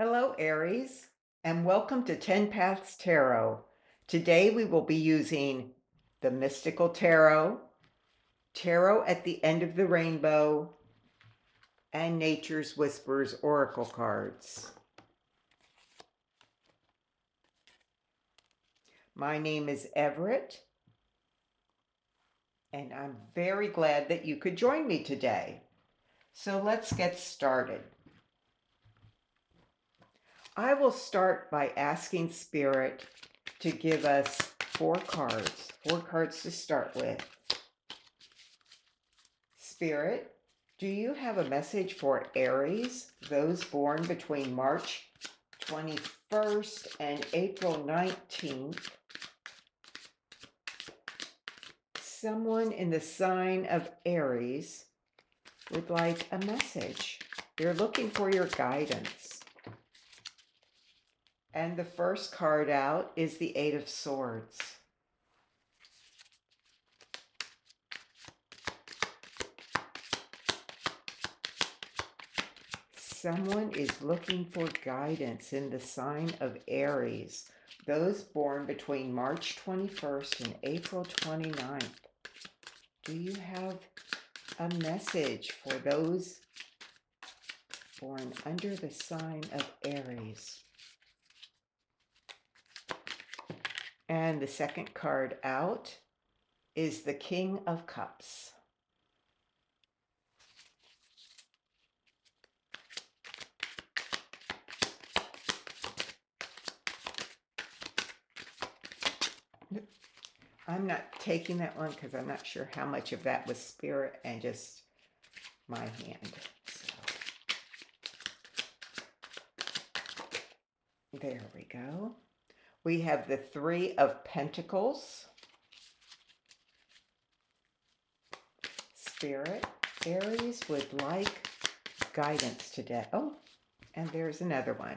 Hello, Aries, and welcome to TenPaths Tarot. Today we will be using the Mystical Tarot, Tarot at the End of the Rainbow, and Nature's Whispers Oracle cards. My name is Everett, and I'm very glad that you could join me today. So let's get started. I will start by asking Spirit to give us four cards to start with. Spirit, do you have a message for Aries, those born between March 21st and April 19th? Someone in the sign of Aries would like a message. They're looking for your guidance. And the first card out is the Eight of Swords. Someone is looking for guidance in the sign of Aries, those born between March 21st and April 29th. Do you have a message for those born under the sign of Aries? And the second card out is the King of Cups. I'm not taking that one because I'm not sure how much of that was Spirit and just my hand. So, there we go. We have the Three of Pentacles. Spirit, Aries would like guidance today. Oh, and there's another one.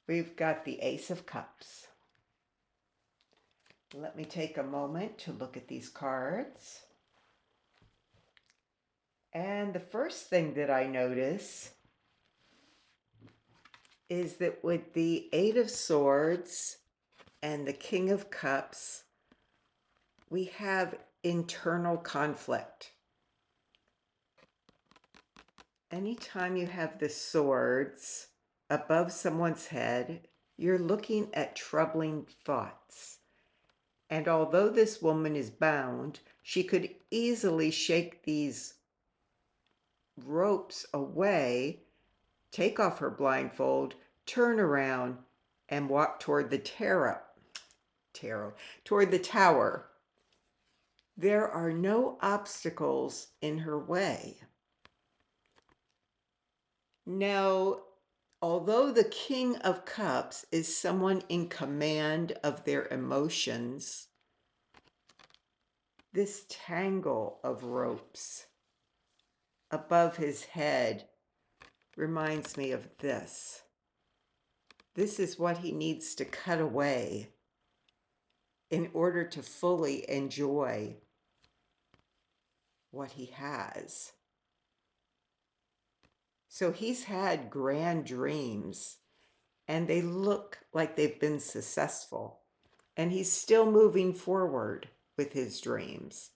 We've got the Ace of Cups. Let me take a moment to look at these cards. And the first thing that I notice is that with the Eight of Swords and the King of Cups, we have internal conflict. Anytime you have the swords above someone's head, you're looking at troubling thoughts. And although this woman is bound, she could easily shake these ropes away, take off her blindfold, turn around, and walk toward the toward the tower. There are no obstacles in her way. Now, although the King of Cups is someone in command of their emotions, this tangle of ropes above his head reminds me of this. This is what he needs to cut away in order to fully enjoy what he has. So he's had grand dreams, and they look like they've been successful, and he's still moving forward with his dreams.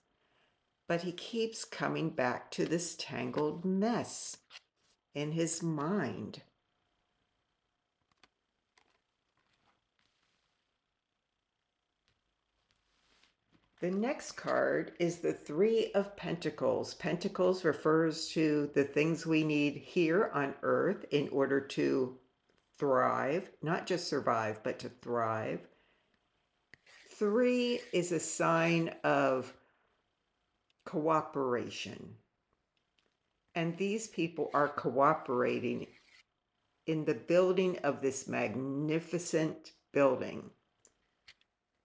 But he keeps coming back to this tangled mess in his mind. The next card is the Three of Pentacles. Pentacles refers to the things we need here on earth in order to thrive, not just survive, but to thrive. Three is a sign of cooperation. And these people are cooperating in the building of this magnificent building.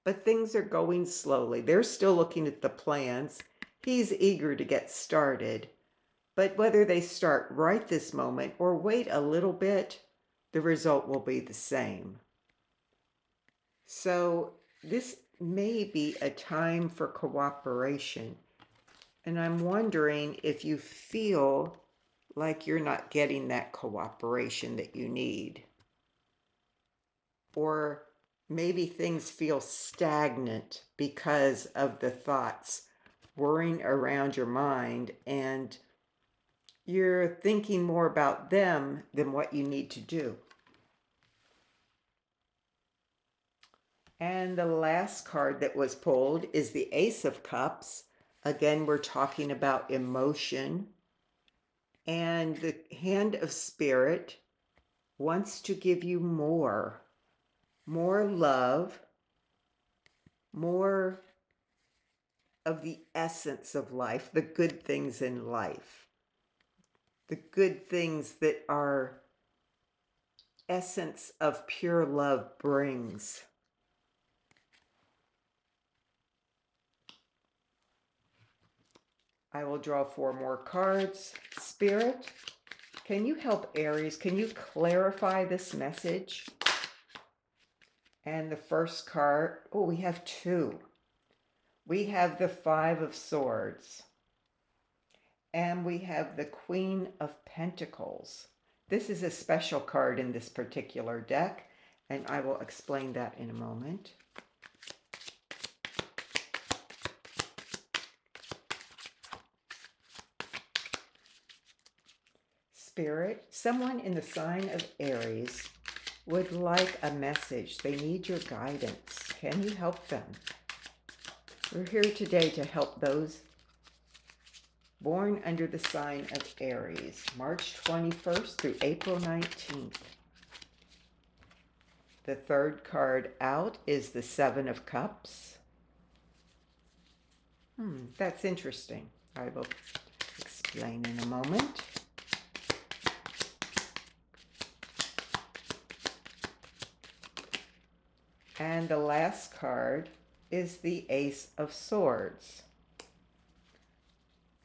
But things are going slowly. They're still looking at the plans. He's eager to get started. But whether they start right this moment or wait a little bit, the result will be the same. So this may be a time for cooperation. And I'm wondering if you feel like you're not getting that cooperation that you need. Or maybe things feel stagnant because of the thoughts whirring around your mind, and you're thinking more about them than what you need to do. And the last card that was pulled is the Ace of Cups. Again, we're talking about emotion. And the Hand of Spirit wants to give you more love, more of the essence of life, the good things in life, the good things that our essence of pure love brings. I will draw 4 more cards. Spirit, can you help Aries? Can you clarify this message? And the first card, oh, we have 2. We have the 5 of Swords. And we have the Queen of Pentacles. This is a special card in this particular deck, and I will explain that in a moment. Spirit, someone in the sign of Aries would like a message. They need your guidance. Can you help them? We're here today to help those born under the sign of Aries, March 21st through April 19th. The third card out is the 7 of Cups. That's interesting. I will explain in a moment. And the last card is the Ace of Swords.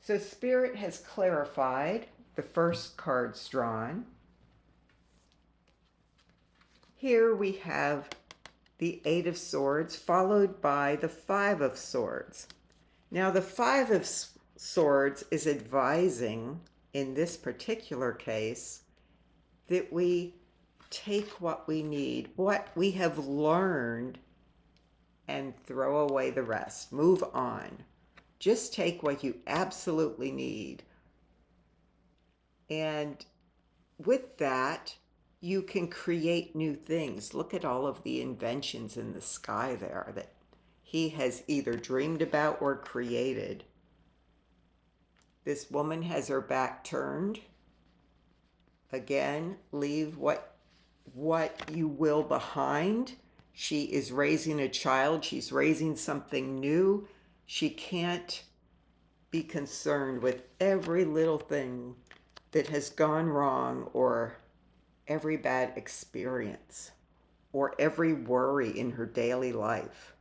So Spirit has clarified the first cards drawn. Here we have the 8 of Swords followed by the 5 of Swords. Now the 5 of Swords is advising, in this particular case, that we take what we need, what we have learned, and throw away the rest. Move on. Just take what you absolutely need. And with that, you can create new things. Look at all of the inventions in the sky there that he has either dreamed about or created. This woman has her back turned. Again, leave what you will behind. She is raising a child. She's raising something new. She can't be concerned with every little thing that has gone wrong, or every bad experience, or every worry in her daily life.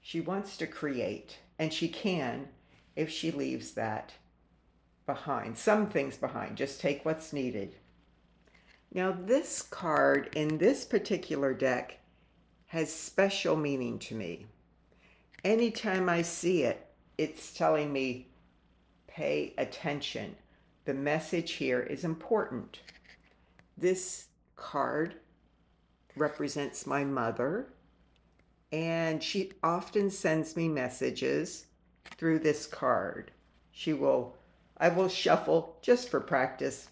She wants to create, and she can if she leaves that behind. Some things behind. Just take what's needed. Now this card in this particular deck has special meaning to me. Anytime I see it, it's telling me, pay attention. The message here is important. This card represents my mother, and she often sends me messages through this card. I will shuffle just for practice.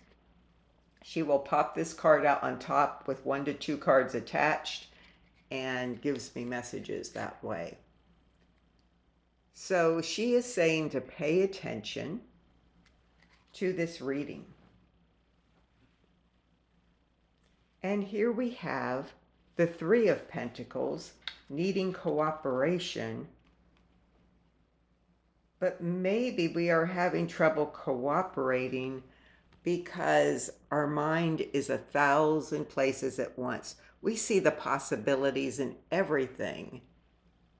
She will pop this card out on top with 1 to 2 cards attached and gives me messages that way. So she is saying to pay attention to this reading. And here we have the 3 of Pentacles needing cooperation, but maybe we are having trouble cooperating because our mind is 1,000 places at once. We see the possibilities in everything,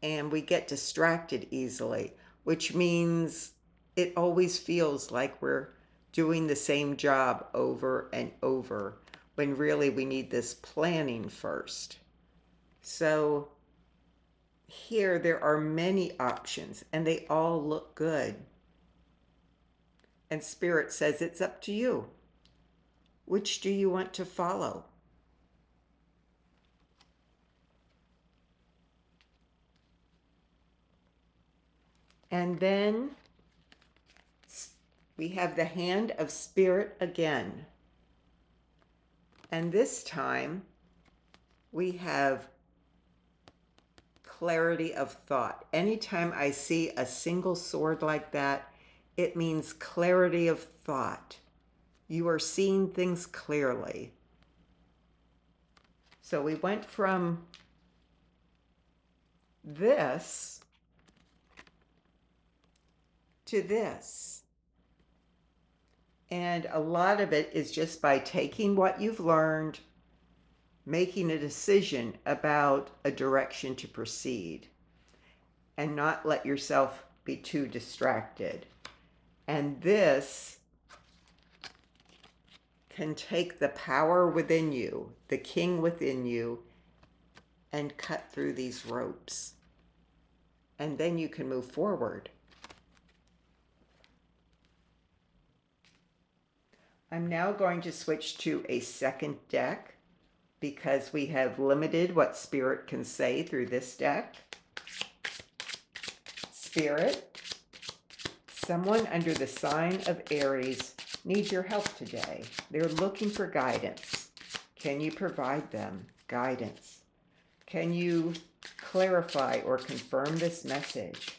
and we get distracted easily, which means it always feels like we're doing the same job over and over, when really we need this planning first. So here there are many options, and they all look good. And Spirit says it's up to you. Which do you want to follow? And then we have the hand of Spirit again. And this time we have clarity of thought. Anytime I see a single sword like that, it means clarity of thought. You are seeing things clearly. So we went from this to this. And a lot of it is just by taking what you've learned, making a decision about a direction to proceed, and not let yourself be too distracted. And this can take the power within you, the king within you, and cut through these ropes. And then you can move forward. I'm now going to switch to a second deck because we have limited what Spirit can say through this deck. Spirit, someone under the sign of Aries needs your help today. They're looking for guidance. Can you provide them guidance? Can you clarify or confirm this message?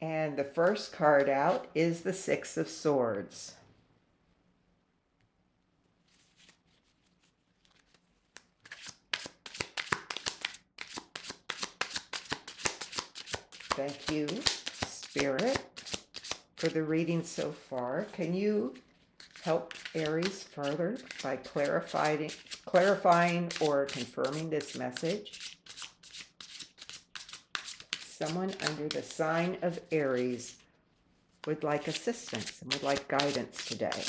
And the first card out is the Six of Swords. Thank you, Spirit, for the reading so far. Can you help Aries further by clarifying or confirming this message? Someone under the sign of Aries would like assistance and would like guidance today.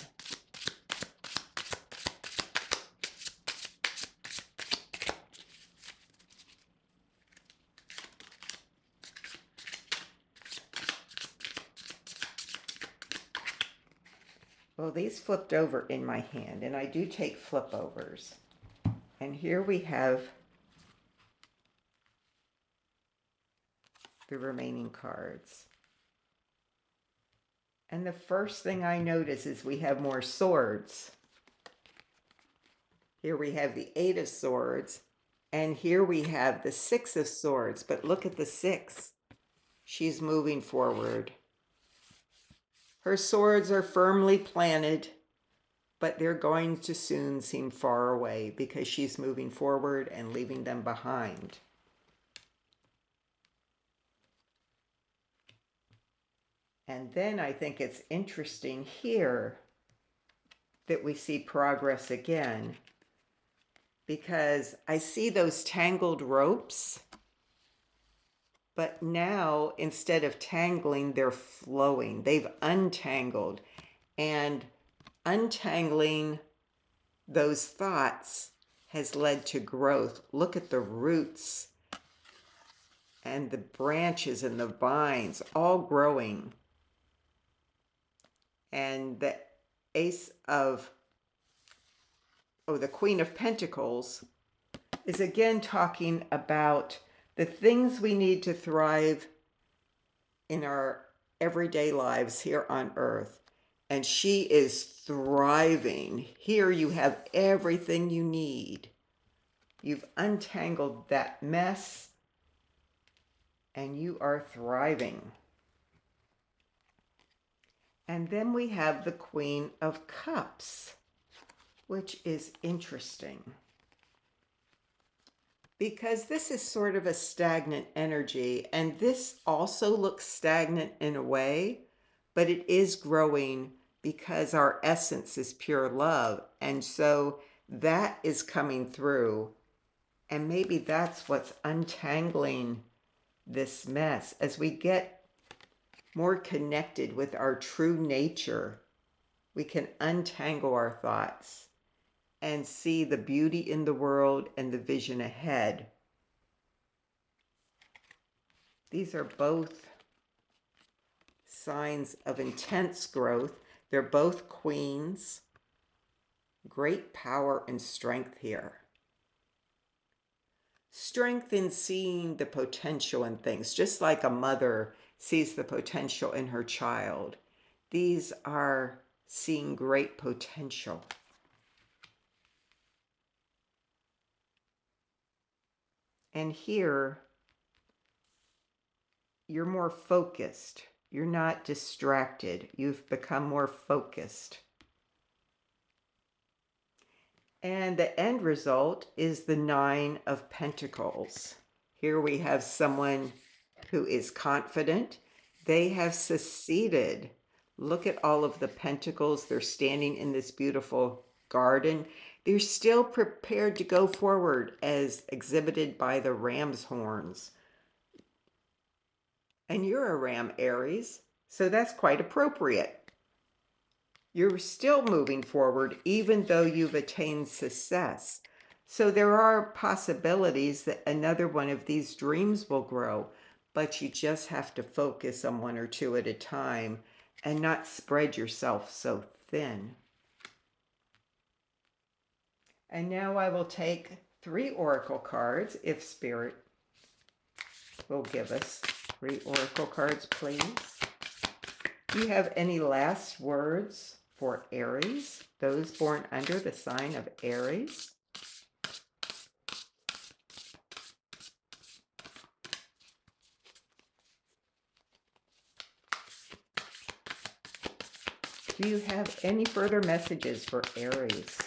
Well, these flipped over in my hand, and I do take flip overs. And here we have the remaining cards. And the first thing I notice is we have more swords. Here we have the Eight of Swords, and here we have the Six of Swords. But look at the six. She's moving forward. Her swords are firmly planted, but they're going to soon seem far away because she's moving forward and leaving them behind. And then I think it's interesting here that we see progress again, because I see those tangled ropes, but now instead of tangling, they're flowing. They've untangled, and untangling those thoughts has led to growth. Look at the roots and the branches and the vines all growing. And the Queen of Pentacles is again talking about the things we need to thrive in our everyday lives here on earth. And she is thriving. Here you have everything you need. You've untangled that mess and you are thriving. And then we have the Queen of Cups, which is interesting, because this is sort of a stagnant energy, and this also looks stagnant in a way, but it is growing because our essence is pure love. And so that is coming through, and maybe that's what's untangling this mess. As we get more connected with our true nature, we can untangle our thoughts and see the beauty in the world and the vision ahead. These are both signs of intense growth. They're both queens. Great power and strength here. Strength in seeing the potential in things, just like a mother sees the potential in her child. These are seeing great potential. And here, you're more focused. You're not distracted. You've become more focused. And the end result is the Nine of Pentacles. Here we have someone who is confident. They have succeeded. Look at all of the pentacles. They're standing in this beautiful garden. They're still prepared to go forward, as exhibited by the ram's horns. And you're a ram, Aries, so that's quite appropriate. You're still moving forward even though you've attained success. So there are possibilities that another one of these dreams will grow, but you just have to focus on one or two at a time and not spread yourself so thin. And now I will take 3 oracle cards, if Spirit will give us 3 oracle cards, please. Do you have any last words for Aries, those born under the sign of Aries? Do you have any further messages for Aries?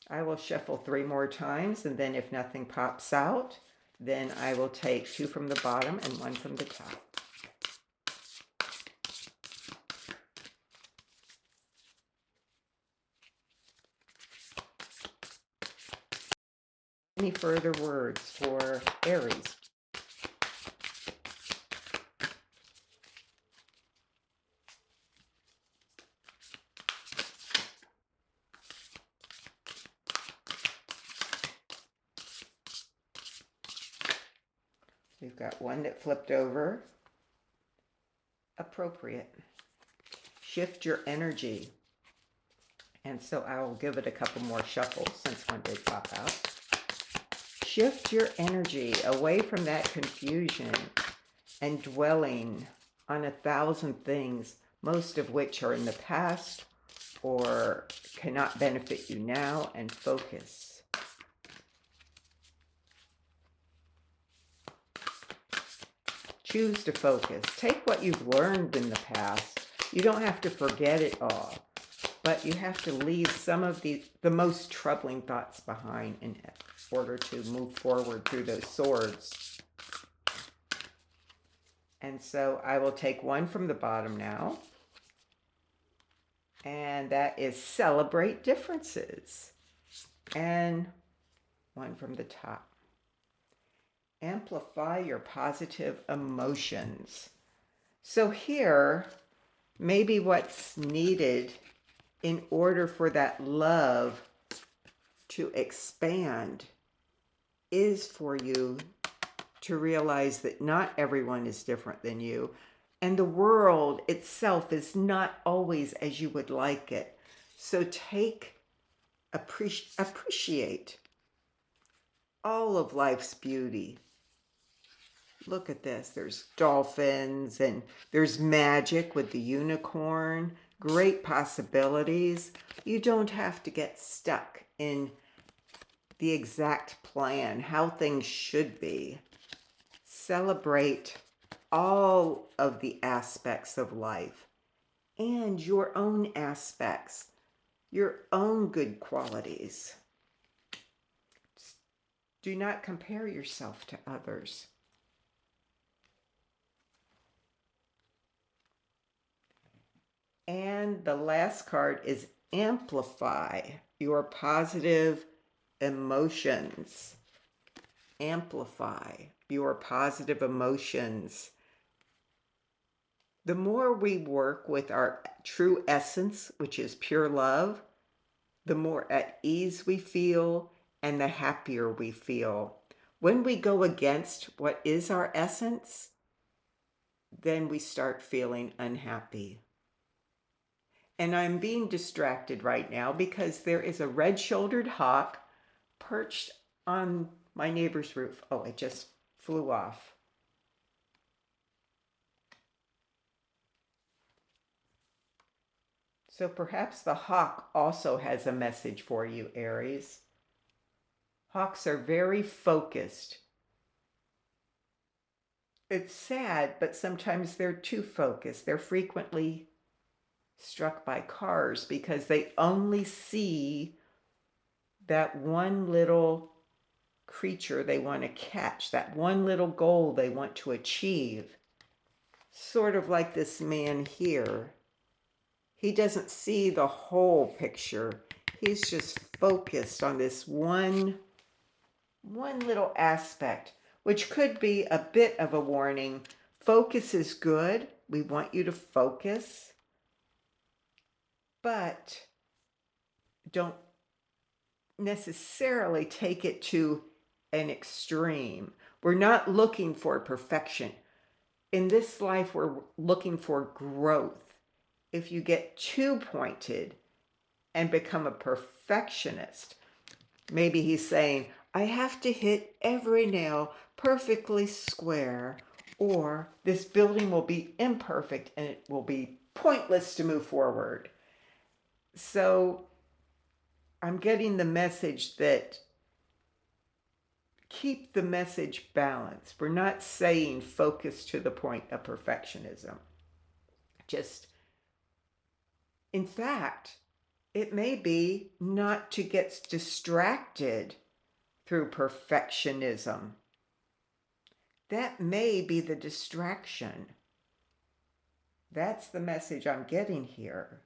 I will shuffle 3 more times, and then if nothing pops out, then I will take 2 from the bottom and 1 from the top. Any further words for Aries? We've got one that flipped over. Appropriate. Shift your energy. And so I will give it a couple more shuffles since one did pop out. Shift your energy away from that confusion and dwelling on 1,000 things, most of which are in the past or cannot benefit you now, and focus. Choose to focus. Take what you've learned in the past. You don't have to forget it all, but you have to leave some of the most troubling thoughts behind in order to move forward through those swords. And so I will take 1 from the bottom now. And that is celebrate differences. And 1 from the top. Amplify your positive emotions. So here, maybe what's needed in order for that love to expand is for you to realize that not everyone is different than you, and the world itself is not always as you would like it. So appreciate all of life's beauty. Look at this. There's dolphins and there's magic with the unicorn. Great possibilities. You don't have to get stuck in the exact plan, how things should be. Celebrate all of the aspects of life and your own aspects, your own good qualities. Do not compare yourself to others. And the last card is amplify your positive emotions. Amplify your positive emotions. The more we work with our true essence, which is pure love, the more at ease we feel and the happier we feel. When we go against what is our essence, then we start feeling unhappy. And I'm being distracted right now because there is a red-shouldered hawk perched on my neighbor's roof. Oh, it just flew off. So perhaps the hawk also has a message for you, Aries. Hawks are very focused. It's sad, but sometimes they're too focused. They're frequently struck by cars because they only see that one little creature they want to catch, that one little goal they want to achieve. Sort of like this man here. He doesn't see the whole picture. He's just focused on this one little aspect, which could be a bit of a warning. Focus is good. We want you to focus, but don't necessarily take it to an extreme. We're not looking for perfection. In this life, we're looking for growth. If you get too pointed and become a perfectionist, maybe he's saying, I have to hit every nail perfectly square, or this building will be imperfect and it will be pointless to move forward. So I'm getting the message that keep the message balanced. We're not saying focus to the point of perfectionism. Just, in fact, it may be not to get distracted through perfectionism. That may be the distraction. That's the message I'm getting here.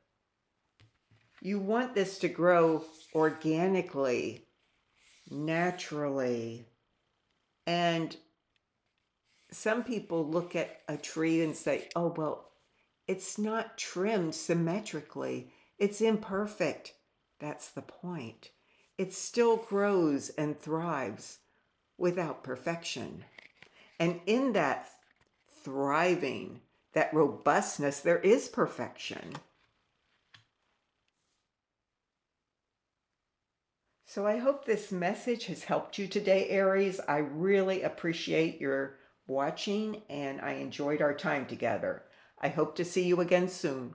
You want this to grow organically, naturally. And some people look at a tree and say, oh, well, it's not trimmed symmetrically. It's imperfect. That's the point. It still grows and thrives without perfection. And in that thriving, that robustness, there is perfection. So I hope this message has helped you today, Aries. I really appreciate your watching and I enjoyed our time together. I hope to see you again soon.